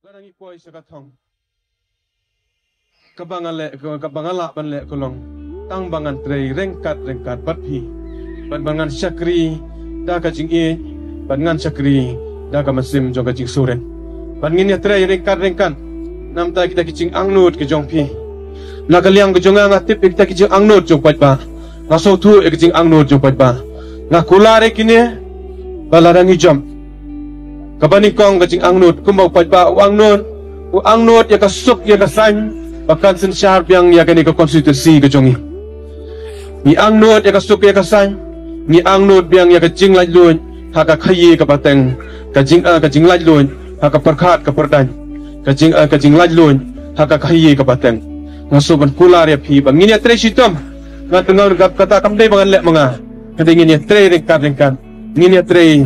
Larangi kuai sekathong. Kabangala banle kolong. Tang bangan trei rengkat batpi. Bangan syakri da kajing e. Bangan syakri da kamasim jong kajing suren. Bangin ya trei rengkat. Namta kita kicing angnut ke jongpi. Nakaliang ke jonga ngatip kita kicing angnut jong patba. Ngaso tu kicing angnut jong patba. Ngakulare kini balarangi jom. Kabanikong kacing angnut kumbau patba angnut ya kasuk ya kasan bahkan sensyar yang ya kini ke konstitusi ke jongi ni angnut ya kasuk ya kasan ni angnut yang ya kacing lajlun haka khayi ke pateng kacing lajlun haka perkat ke perdan kacing lajlun haka khayi ke pateng ngasuban kular ya pi bangin ya tre sitom ngatengal gap kata kamdai bangan lek manga kadingin ya tre rengkat ngin ya tre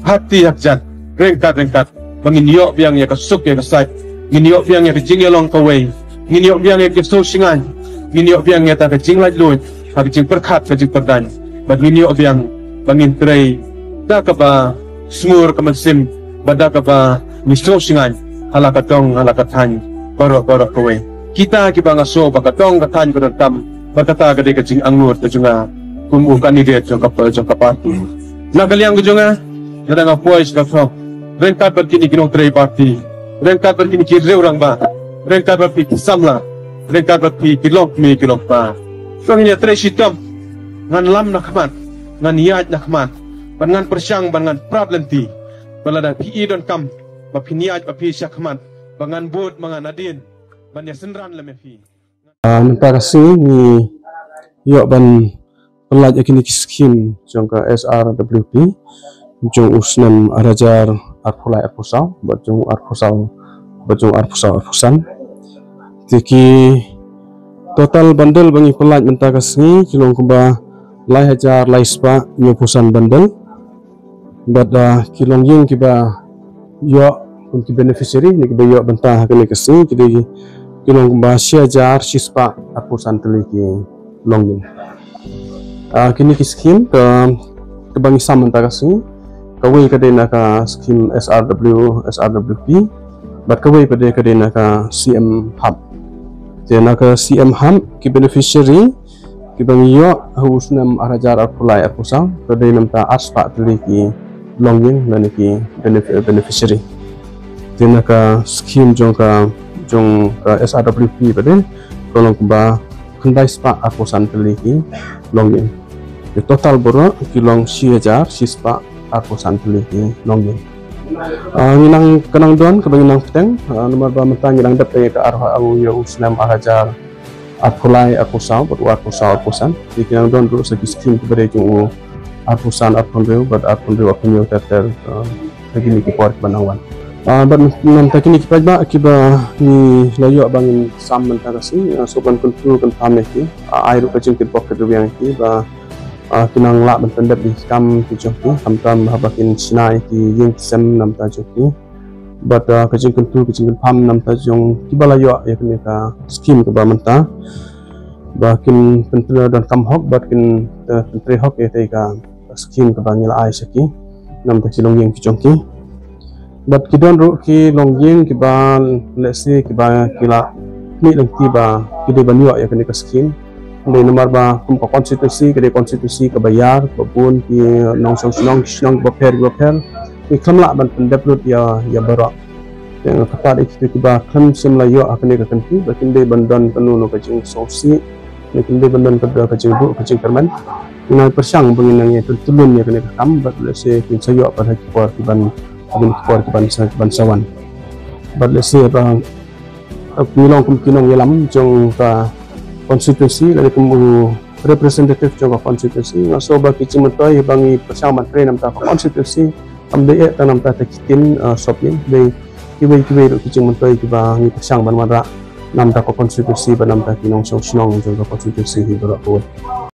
hati hakjan rengkat bangin yok biang ya kasuk ya kasai ngin yok biang ya kejing ya long kawai ngin yok biang ya keso singan ngin yok biang ya ta kejing laj lun ha kejing perkat kejing perdan bangin yok biang bangin trei da ka ba smur kamansim bada ka ba miso singan halakatong halakatan korok kawai kita kiba ngaso bakatong katan beratam bakata gade kejing angur kejunga kumu kandidat jong kapati nagaliang kejunga ada ngapuai sekatong rengkat berkini kinong trei parti rengkat berkini kiri orang ba rengkat berkini samla rengkat berkini kilok mi kilok ba soalnya trei sitom ngan lam nakman ngan niat nakman ngan persyang ngan problem ti balada pi don kam ba piniat ba pi syakman bangan bot mangan adin ban ya senran leme pi minta kasih ni yok ban pelaj kini skim jongka SRWP jong usnam arajar arpulai arpusau bajung arpusan tiki total bandel bangi pelaj minta kasih kilong kuba lai hajar lai spa nyopusan bandel bada kilong yung kiba yok untuk beneficiary ni kiba yok bentah kini kasih jadi kilong kuba siajar sispa arpusan teliki longyung kini kiskim ke bangi sam minta kasih kawai kadena ka skim SRWP bat kawai pada kadena ka CM Hub jena ka CM Hub ki beneficiary ki bangiyo husnam arajar arpulai arpusang kadena ta aspa teliki longying naniki beneficiary jena ka skim jong ka SRWP pada kolong kuba kendai spa arpusan teliki longying total boro kilong siajar sispa arpusan teliki longying nginang kenang don kebanginang peteng nomor ba mentang nginang dapet ke arha au ya usnam arajar arpulai arpusau buat arpusan di kinang don dulu segi skim kepada jung arpusan arpundeu buat arpundeu apunyo tetel lagi ni kipor banangwan ban nanti kini kipa kiba ni layo bangin sam mentang kasi sopan kuntu kan pameki air kacing kipok kedubiang ki ba kinang lak bentendap di kam kijoki tam habakin sinai ki yeng sem nam ta joki but kacing pam nam ta jong kibalayo ya kini ka skim ke ba menta bakin pentra dan kam hok bakin pentre hok ya ka skim ke bangil ai saki nam ta silong yeng kijoki but kidon ru ki longyeng ki ba let's say ki ba kila ni lang ki ba kide banyo ya kini ka skim dari nomor ba kumpa konstitusi ke bayar babun ki nong baper ki klamla ban pendaplut ya barak yang kata itu tiba klam semlayo akan ke kanti bakin de bandan penuh kacing sosi bakin de bandan pada kacing bu kacing kerman ngai persang benginang itu tulun ya kena kam bat lese kin sayo pada kipor kiban sawan bat lese ba milong kumkinong yelam jong ka konstitusi dari kemu representatif jangka konstitusi ngaso bagi cimentoy bangi persamaan pre nam ta konstitusi amde ta nam ta kitin shopping de kibai kicing mentoy kiba ngi persang ban mara nam ta konstitusi ban nam ta kinong song jangka konstitusi hi berak